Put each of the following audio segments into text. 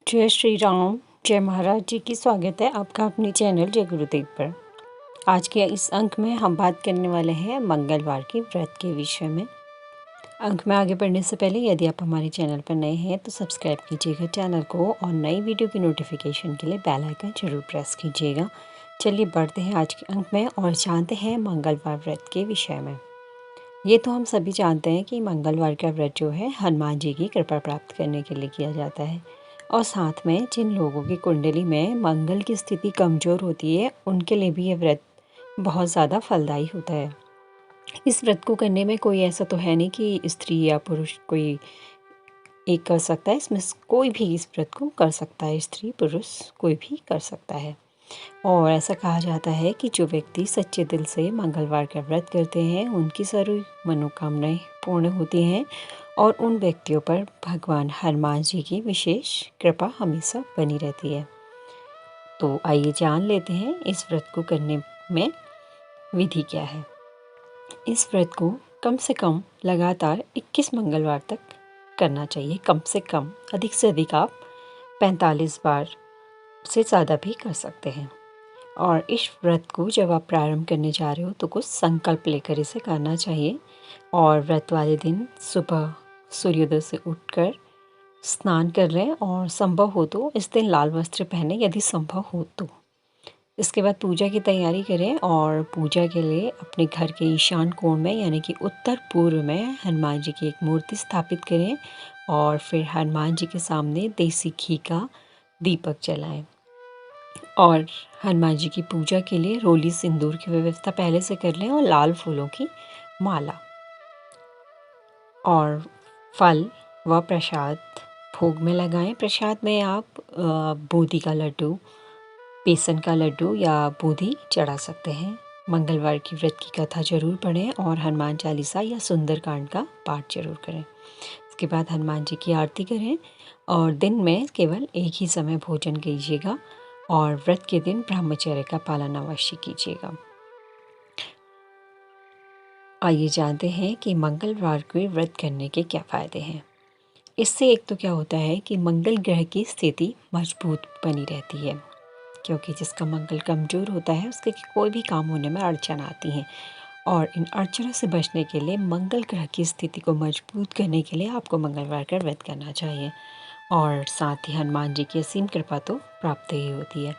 जय श्री राम, जय महाराज जी की। स्वागत है आपका अपने चैनल जय गुरुदेव पर। आज के इस अंक में हम बात करने वाले हैं मंगलवार के व्रत के विषय में। अंक में आगे बढ़ने से पहले यदि आप हमारे चैनल पर नए हैं तो सब्सक्राइब कीजिएगा चैनल को और नई वीडियो की नोटिफिकेशन के लिए बेल आइकन जरूर प्रेस कीजिएगा। चलिए बढ़ते हैं आज के अंक में और जानते हैं मंगलवार व्रत के विषय में। ये तो हम सभी जानते हैं कि मंगलवार का व्रत जो है हनुमान जी की कृपा प्राप्त करने के लिए किया जाता है और साथ में जिन लोगों की कुंडली में मंगल की स्थिति कमज़ोर होती है उनके लिए भी ये व्रत बहुत ज़्यादा फलदायी होता है। इस व्रत को करने में कोई ऐसा तो है नहीं कि स्त्री या पुरुष कोई एक कर सकता है, इसमें कोई भी इस व्रत को कर सकता है, स्त्री पुरुष कोई भी कर सकता है। और ऐसा कहा जाता है कि जो व्यक्ति सच्चे दिल से मंगलवार का व्रत करते हैं उनकी सारी मनोकामनाएं पूर्ण होती हैं और उन व्यक्तियों पर भगवान हनुमान जी की विशेष कृपा हमेशा बनी रहती है। तो आइए जान लेते हैं इस व्रत को करने में विधि क्या है। इस व्रत को कम से कम लगातार 21 मंगलवार तक करना चाहिए। कम से कम, अधिक से अधिक आप 45 बार से ज़्यादा भी कर सकते हैं। और इस व्रत को जब आप प्रारंभ करने जा रहे हो तो कुछ संकल्प लेकर इसे करना चाहिए। और व्रत वाले दिन सुबह सूर्योदय से उठकर स्नान कर लें और संभव हो तो इस दिन लाल वस्त्र पहने यदि संभव हो तो। इसके बाद पूजा की तैयारी करें और पूजा के लिए अपने घर के ईशान कोण में यानी कि उत्तर पूर्व में हनुमान जी की एक मूर्ति स्थापित करें और फिर हनुमान जी के सामने देसी घी का दीपक जलाएं। और हनुमान जी की पूजा के लिए रोली सिंदूर की व्यवस्था पहले से कर लें और लाल फूलों की माला और फल व प्रसाद भोग में लगाएं। प्रसाद में आप बूंदी का लड्डू, बेसन का लड्डू या बूंदी चढ़ा सकते हैं। मंगलवार की व्रत की कथा जरूर पढ़ें और हनुमान चालीसा या सुंदरकांड का पाठ जरूर करें। इसके बाद हनुमान जी की आरती करें और दिन में केवल एक ही समय भोजन कीजिएगा और व्रत के दिन ब्रह्मचर्य का पालन अवश्य कीजिएगा। आइए जानते हैं कि मंगलवार के व्रत करने के क्या फ़ायदे हैं। इससे एक तो क्या होता है कि मंगल ग्रह की स्थिति मजबूत बनी रहती है, क्योंकि जिसका मंगल कमज़ोर होता है उसके कोई भी काम होने में अड़चन आती हैं। और इन अड़चनों से बचने के लिए मंगल ग्रह की स्थिति को मजबूत करने के लिए आपको मंगलवार का व्रत करना चाहिए। और साथ ही हनुमान जी की असीम कृपा तो प्राप्त ही होती है।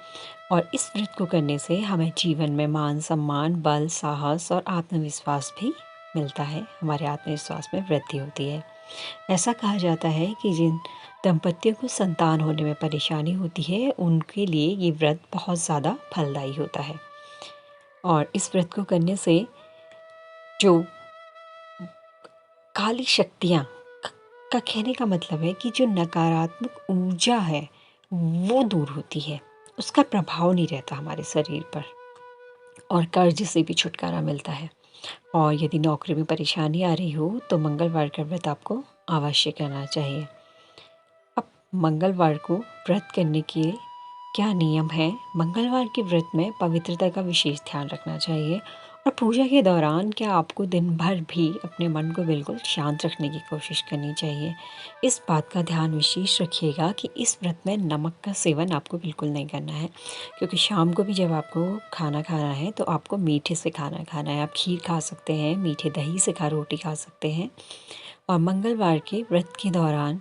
और इस व्रत को करने से हमें जीवन में मान सम्मान, बल, साहस और आत्मविश्वास भी मिलता है। हमारे आत्मविश्वास में वृद्धि होती है। ऐसा कहा जाता है कि जिन दंपतियों को संतान होने में परेशानी होती है उनके लिए ये व्रत बहुत ज़्यादा फलदायी होता है। और इस व्रत को करने से जो काली शक्तियाँ का कहने का मतलब है कि जो नकारात्मक ऊर्जा है वो दूर होती है, उसका प्रभाव नहीं रहता हमारे शरीर पर और कर्ज से भी छुटकारा मिलता है। और यदि नौकरी में परेशानी आ रही हो तो मंगलवार का व्रत आपको अवश्य करना चाहिए। अब मंगलवार को व्रत करने के क्या नियम है। मंगलवार के व्रत में पवित्रता का विशेष ध्यान रखना चाहिए और पूजा के दौरान क्या आपको दिन भर भी अपने मन को बिल्कुल शांत रखने की कोशिश करनी चाहिए। इस बात का ध्यान विशेष रखिएगा कि इस व्रत में नमक का सेवन आपको बिल्कुल नहीं करना है, क्योंकि शाम को भी जब आपको खाना खाना है तो आपको मीठे से खाना खाना है। आप खीर खा सकते हैं, मीठे दही से रोटी खा सकते हैं। और मंगलवार के व्रत के दौरान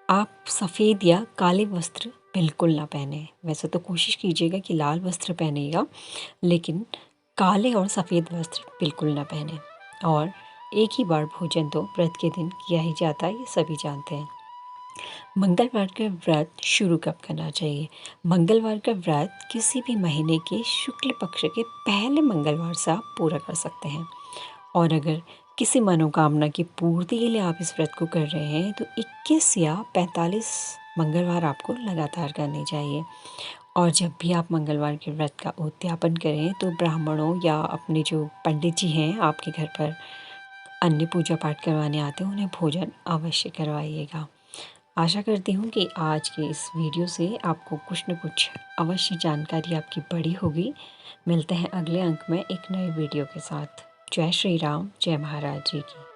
आप सफ़ेद या काले वस्त्र बिल्कुल ना पहने। वैसे तो कोशिश कीजिएगा कि लाल वस्त्र पहनिएगा, लेकिन काले और सफ़ेद वस्त्र बिल्कुल ना पहने। और एक ही बार भोजन तो व्रत के दिन किया ही जाता है, ये सभी जानते हैं। मंगलवार का व्रत शुरू कब करना चाहिए। मंगलवार का व्रत किसी भी महीने के शुक्ल पक्ष के पहले मंगलवार से आप पूरा कर सकते हैं। और अगर किसी मनोकामना की पूर्ति के लिए आप इस व्रत को कर रहे हैं तो 21 या 45 मंगलवार आपको लगातार करने चाहिए। और जब भी आप मंगलवार के व्रत का उद्यापन करें तो ब्राह्मणों या अपने जो पंडित जी हैं आपके घर पर अन्य पूजा पाठ करवाने आते हैं उन्हें भोजन अवश्य करवाइएगा। आशा करती हूँ कि आज के इस वीडियो से आपको कुछ न कुछ अवश्य जानकारी आपकी बड़ी होगी। मिलते हैं अगले अंक में एक नए वीडियो के साथ। जय श्री राम, जय महाराज जी की।